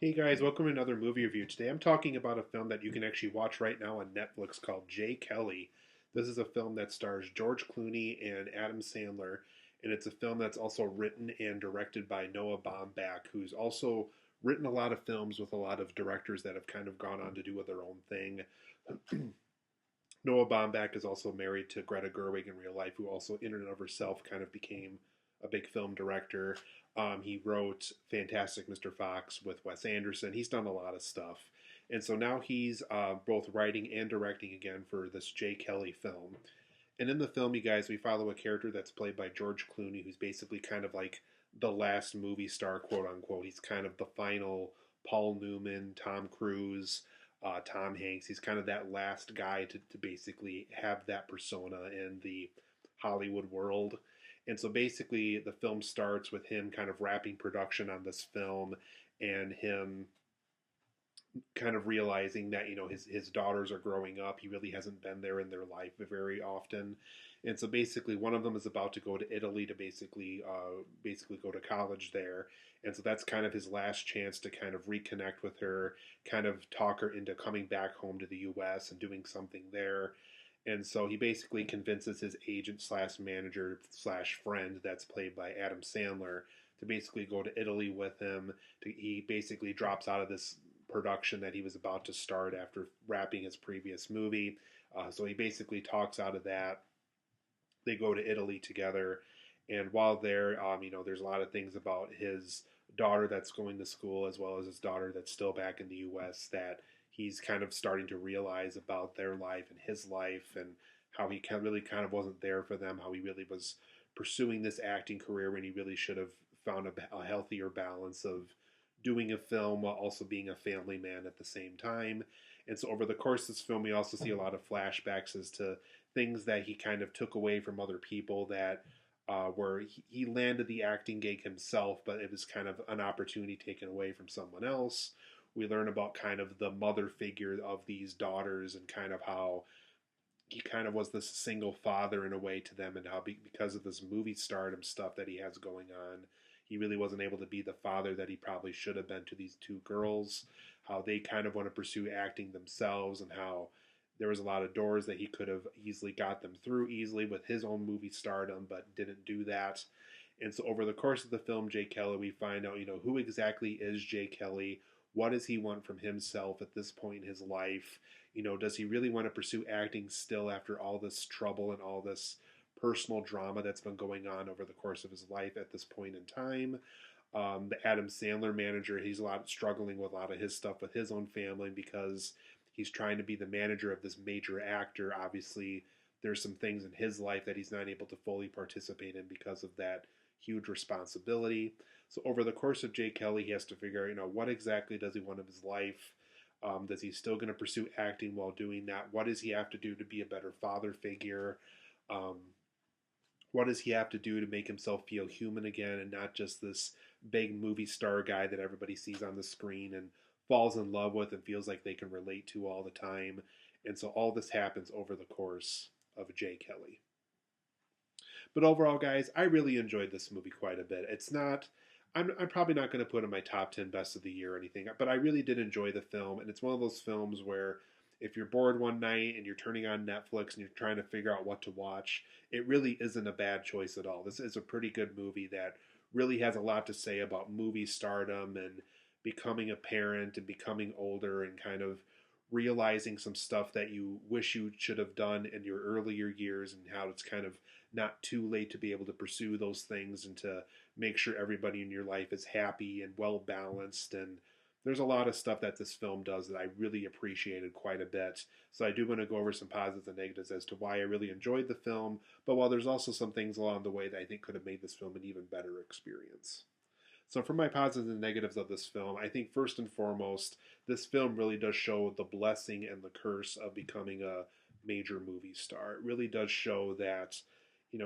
Hey guys, welcome to another movie review. Today I'm talking about a film that you can actually watch right now on Netflix called J. Kelly. This is a film that stars George Clooney and Adam Sandler, and it's a film that's also written and directed by Noah Baumbach, who's also written a lot of films with a lot of directors that have kind of gone on to do their own thing. Noah Baumbach is also married to Greta Gerwig in real life, who also, in and of herself, kind of became a big film director. He wrote Fantastic Mr. Fox with Wes Anderson. He's done a lot of stuff. And so now he's both writing and directing again for this J. Kelly film. And in the film, you guys, we follow a character that's played by George Clooney, who's basically kind of like the last movie star, quote unquote. He's kind of the final Paul Newman, Tom Cruise, Tom Hanks. He's kind of that last guy to basically have that persona in the Hollywood world. And so basically, the film starts with him kind of wrapping production on this film and him kind of realizing that his daughters are growing up. He really hasn't been there in their life very often, and so basically one of them is about to go to Italy to basically go to college there, and so that's kind of his last chance to kind of reconnect with her, kind of talk her into coming back home to the U.S. and doing something there. And so he basically convinces his agent slash manager slash friend that's played by Adam Sandler to basically go to Italy with him. He basically drops out of this production that he was about to start after wrapping his previous movie. So he basically talks out of that. They go to Italy together, and while there, there's a lot of things about his daughter that's going to school as well as his daughter that's still back in the U.S. that he's kind of starting to realize about their life and his life and how he really kind of wasn't there for them, how he really was pursuing this acting career when he really should have found a healthier balance of doing a film while also being a family man at the same time. And so over the course of this film, we also see a lot of flashbacks as to things that he kind of took away from other people that where he landed the acting gig himself, but it was kind of an opportunity taken away from someone else. We learn about kind of the mother figure of these daughters and kind of how he kind of was this single father in a way to them, and how because of this movie stardom stuff that he has going on, he really wasn't able to be the father that he probably should have been to these two girls. How they kind of want to pursue acting themselves, and how there was a lot of doors that he could have easily got them through easily with his own movie stardom, but didn't do that. And so over the course of the film, Jay Kelly, we find out, who exactly is Jay Kelly? What does he want from himself at this point in his life? Does he really want to pursue acting still after all this trouble and all this personal drama that's been going on over the course of his life at this point in time? The Adam Sandler manager, he's struggling with a lot of his stuff with his own family because he's trying to be the manager of this major actor. Obviously, there's some things in his life that he's not able to fully participate in because of that huge responsibility. So over the course of Jay Kelly, he has to figure out, what exactly does he want of his life? Does he still going to pursue acting while doing that? What does he have to do to be a better father figure? Um, what does he have to do to make himself feel human again and not just this big movie star guy that everybody sees on the screen and falls in love with and feels like they can relate to all the time? And so all this happens over the course of Jay Kelly. But overall, guys, I really enjoyed this movie quite a bit. It's not, I'm probably not going to put in my top 10 best of the year or anything, but I really did enjoy the film. And it's one of those films where if you're bored one night and you're turning on Netflix and you're trying to figure out what to watch, it really isn't a bad choice at all. This is a pretty good movie that really has a lot to say about movie stardom and becoming a parent and becoming older and kind of realizing some stuff that you wish you should have done in your earlier years, and how it's kind of not too late to be able to pursue those things and to make sure everybody in your life is happy and well balanced. And there's a lot of stuff that this film does that I really appreciated quite a bit. So I do want to go over some positives and negatives as to why I really enjoyed the film, but while there's also some things along the way that I think could have made this film an even better experience. So for my positives and negatives of this film, I think first and foremost, this film really does show the blessing and the curse of becoming a major movie star. It really does show that,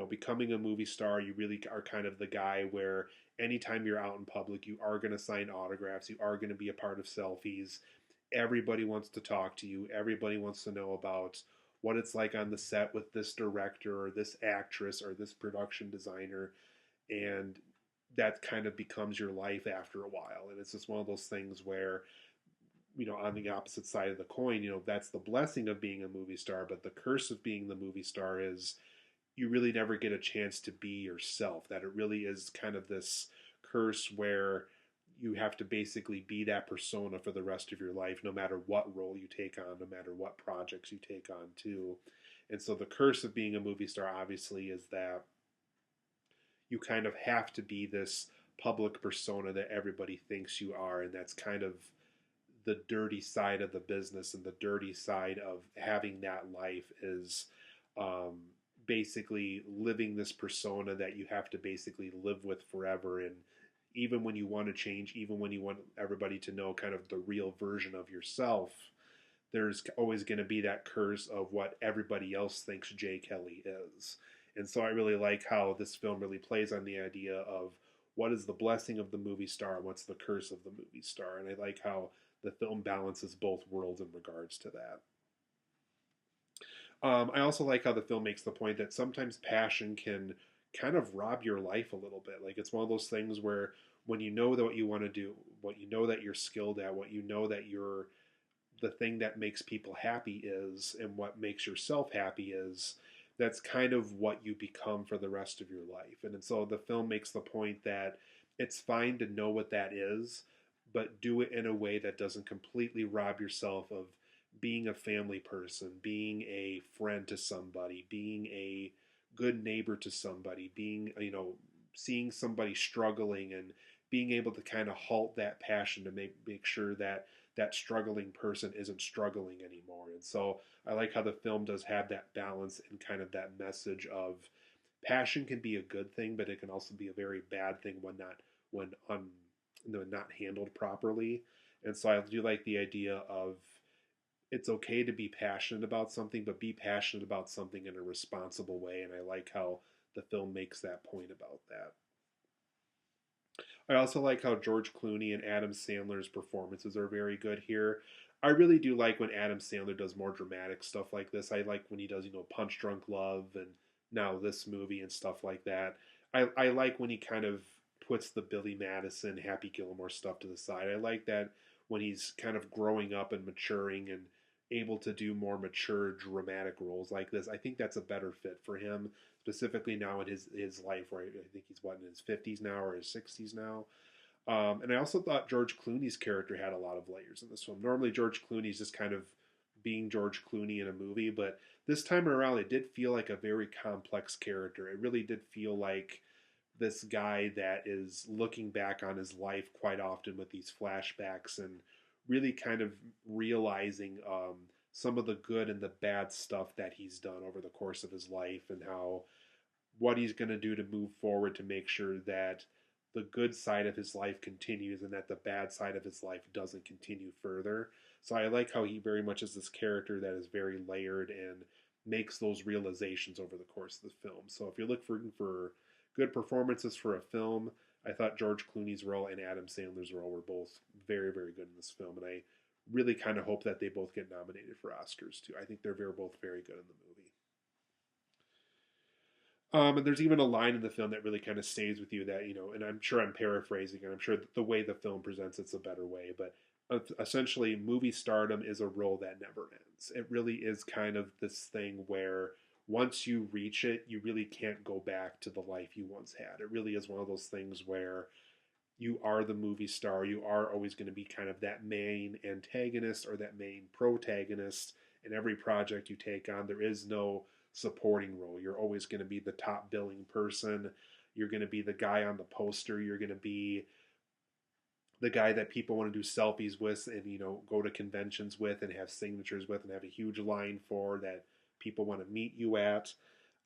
becoming a movie star, you really are kind of the guy where anytime you're out in public, you are going to sign autographs, you are going to be a part of selfies. Everybody wants to talk to you. Everybody wants to know about what it's like on the set with this director or this actress or this production designer. And that kind of becomes your life after a while. And it's just one of those things where, on the opposite side of the coin, that's the blessing of being a movie star, but the curse of being the movie star is you really never get a chance to be yourself. That it really is kind of this curse where you have to basically be that persona for the rest of your life, no matter what role you take on, no matter what projects you take on, too. And so the curse of being a movie star, obviously, is that you kind of have to be this public persona that everybody thinks you are. And that's kind of the dirty side of the business, and the dirty side of having that life is um, basically living this persona that you have to basically live with forever. And even when you want to change, even when you want everybody to know kind of the real version of yourself, there's always going to be that curse of what everybody else thinks Jay Kelly is. And so I really like how this film really plays on the idea of what is the blessing of the movie star and what's the curse of the movie star. And I like how the film balances both worlds in regards to that. I also like how the film makes the point that sometimes passion can kind of rob your life a little bit. Like it's one of those things where when you know that what you want to do, what you know that you're skilled at, what you know that you're the thing that makes people happy is, and what makes yourself happy is, that's kind of what you become for the rest of your life. And so the film makes the point that it's fine to know what that is, but do it in a way that doesn't completely rob yourself of being a family person, being a friend to somebody, being a good neighbor to somebody, being, seeing somebody struggling and being able to kind of halt that passion to make sure that that struggling person isn't struggling anymore. And so I like how the film does have that balance and kind of that message of passion can be a good thing, but it can also be a very bad thing when not handled properly. And so I do like the idea of it's okay to be passionate about something, but be passionate about something in a responsible way. And I like how the film makes that point about that. I also like how George Clooney and Adam Sandler's performances are very good here. I really do like when Adam Sandler does more dramatic stuff like this. I like when he does, Punch Drunk Love and now this movie and stuff like that. I like when he kind of puts the Billy Madison, Happy Gilmore stuff to the side. I like that when he's kind of growing up and maturing and able to do more mature dramatic roles like this. I think that's a better fit for him, specifically now in his life, where I think he's in his 50s now or his 60s now. And I also thought George Clooney's character had a lot of layers in this film. Normally, George Clooney's just kind of being George Clooney in a movie, but this time around, it did feel like a very complex character. It really did feel like this guy that is looking back on his life quite often with these flashbacks and really kind of realizing some of the good and the bad stuff that he's done over the course of his life, and how what he's going to do to move forward to make sure that the good side of his life continues and that the bad side of his life doesn't continue further. So I like how he very much is this character that is very layered and makes those realizations over the course of the film. So if you're looking for good performances for a film, I thought George Clooney's role and Adam Sandler's role were both very, very good in this film. And I really kind of hope that they both get nominated for Oscars too. I think they're both very good in the movie. And there's even a line in the film that really kind of stays with you that, and I'm sure I'm paraphrasing, and I'm sure the way the film presents it's a better way, but essentially, movie stardom is a role that never ends. It really is kind of this thing where once you reach it, you really can't go back to the life you once had. It really is one of those things where you are the movie star. You are always going to be kind of that main antagonist or that main protagonist in every project you take on. There is no supporting role. You're always going to be the top billing person. You're going to be the guy on the poster. You're going to be the guy that people want to do selfies with and go to conventions with and have signatures with and have a huge line for, that people want to meet you at.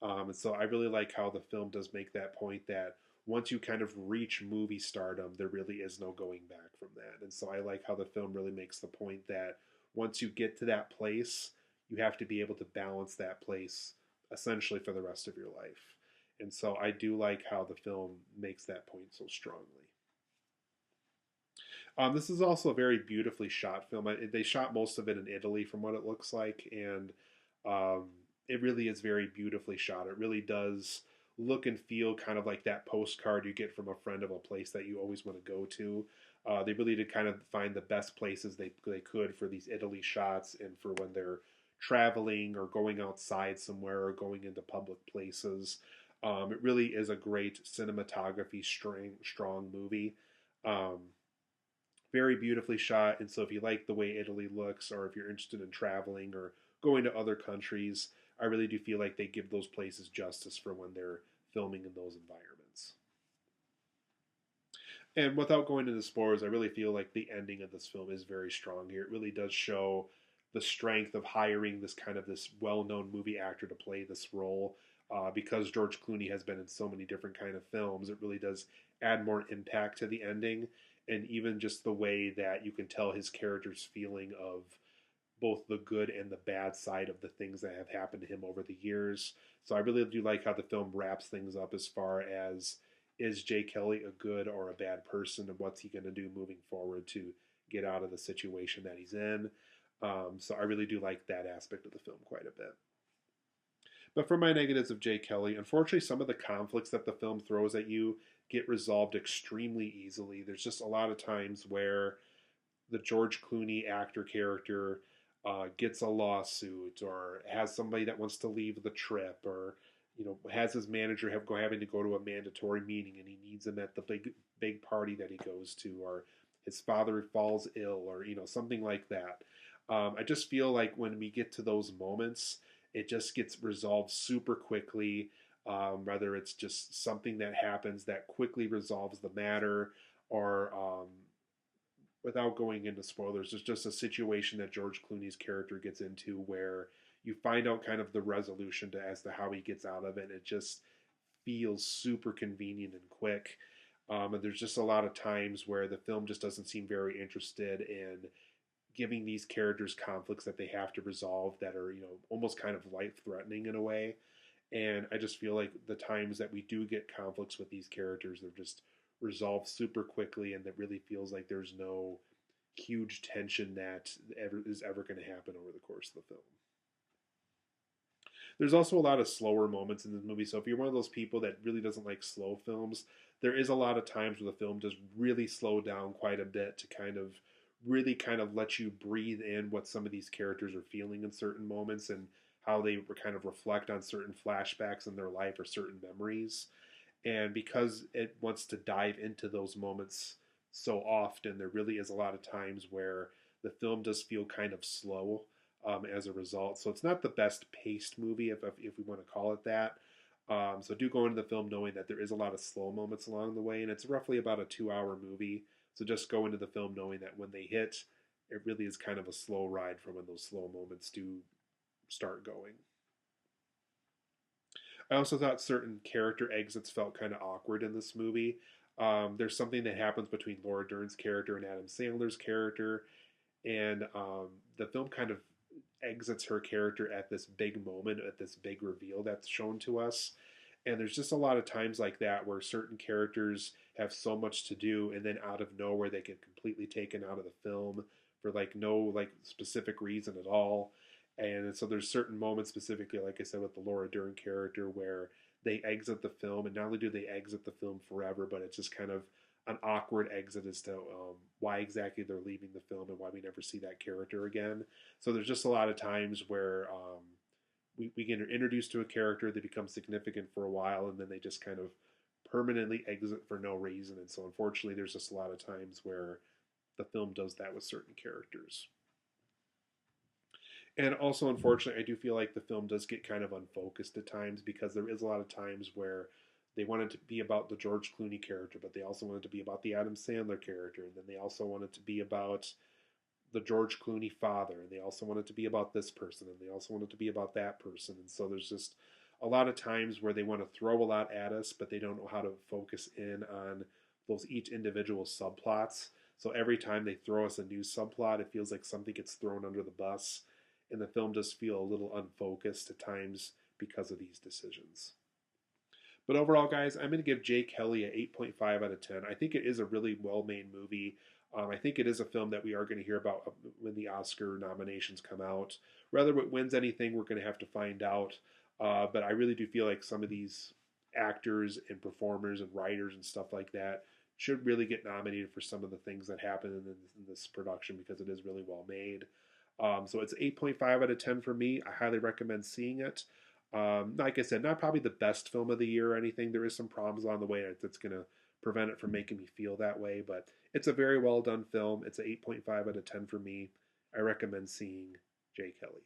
And so I really like how the film does make that point that once you kind of reach movie stardom, there really is no going back from that. And so I like how the film really makes the point that once you get to that place, you have to be able to balance that place essentially for the rest of your life. And so I do like how the film makes that point so strongly. This is also a very beautifully shot film. They shot most of it in Italy, from what it looks like, and it really is very beautifully shot. It really does look and feel kind of like that postcard you get from a friend of a place that you always want to go to. They really did kind of find the best places they could for these Italy shots and for when they're traveling or going outside somewhere or going into public places. It really is a great cinematography strong movie. Um, Very beautifully shot. And so if you like the way Italy looks, or if you're interested in traveling or going to other countries, I really do feel like they give those places justice for when they're filming in those environments. And without going into spoilers, I really feel like the ending of this film is very strong here. It really does show the strength of hiring this well-known movie actor to play this role. Because George Clooney has been in so many different kind of films, it really does add more impact to the ending, and even just the way that you can tell his character's feeling of both the good and the bad side of the things that have happened to him over the years. So I really do like how the film wraps things up as far as, is Jay Kelly a good or a bad person, and what's he going to do moving forward to get out of the situation that he's in. So I really do like that aspect of the film quite a bit. But for my negatives of Jay Kelly, unfortunately, some of the conflicts that the film throws at you get resolved extremely easily. There's just a lot of times where the George Clooney actor character gets a lawsuit, or has somebody that wants to leave the trip, or has his manager having to go to a mandatory meeting and he needs him at the big party that he goes to, or his father falls ill, or something like that. I just feel like when we get to those moments, it just gets resolved super quickly. Whether it's just something that happens that quickly resolves the matter, or without going into spoilers, there's just a situation that George Clooney's character gets into where you find out kind of the resolution as to how he gets out of it. It just feels super convenient and quick. And there's just a lot of times where the film just doesn't seem very interested in giving these characters conflicts that they have to resolve that are, almost kind of life threatening in a way. And I just feel like the times that we do get conflicts with these characters, they're just resolved super quickly, and that really feels like there's no huge tension that is ever going to happen over the course of the film. There's also a lot of slower moments in this movie. So if you're one of those people that really doesn't like slow films, there is a lot of times where the film does really slow down quite a bit to really kind of let you breathe in what some of these characters are feeling in certain moments, and how they kind of reflect on certain flashbacks in their life or certain memories. And because it wants to dive into those moments so often, there really is a lot of times where the film does feel kind of slow as a result. So it's not the best paced movie, if we want to call it that. So do go into the film knowing that there is a lot of slow moments along the way, and it's roughly about a 2 hour movie. So just go into the film knowing that when they hit, it really is kind of a slow ride from when those slow moments do start going. I also thought certain character exits felt kind of awkward in this movie. There's something that happens between Laura Dern's character and Adam Sandler's character, and the film kind of exits her character at this big moment, at this big reveal that's shown to us. And there's just a lot of times like that where certain characters have so much to do, and then out of nowhere they get completely taken out of the film for no specific reason at all. And so there's certain moments, specifically, like I said, with the Laura Dern character, where they exit the film, and not only do they exit the film forever, but it's just kind of an awkward exit as to why exactly they're leaving the film and why we never see that character again. So there's just a lot of times where we get introduced to a character, they become significant for a while, and then they just kind of permanently exit for no reason. And so unfortunately, there's just a lot of times where the film does that with certain characters. And also, unfortunately, I do feel like the film does get kind of unfocused at times, because there is a lot of times where they wanted to be about the George Clooney character, but they also wanted to be about the Adam Sandler character, and then they also wanted to be about the George Clooney father, and they also wanted to be about this person, and they also wanted to be about that person. And so there's just a lot of times where they want to throw a lot at us, but they don't know how to focus in on those each individual subplots. So every time they throw us a new subplot, it feels like something gets thrown under the bus, and the film does feel a little unfocused at times because of these decisions. But overall, guys, I'm going to give Jay Kelly an 8.5 out of 10. I think it is a really well-made movie. I think it is a film that we are going to hear about when the Oscar nominations come out. Whether it wins anything, we're going to have to find out. But I really do feel like some of these actors and performers and writers and stuff like that should really get nominated for some of the things that happen in this production because it is really well made. So it's 8.5 out of 10 for me. I highly recommend seeing it. Like I said, not probably the best film of the year or anything. There is some problems on the way that's going to prevent it from making me feel that way, but it's a very well done film. It's an 8.5 out of 10 for me. I recommend seeing J. Kelly.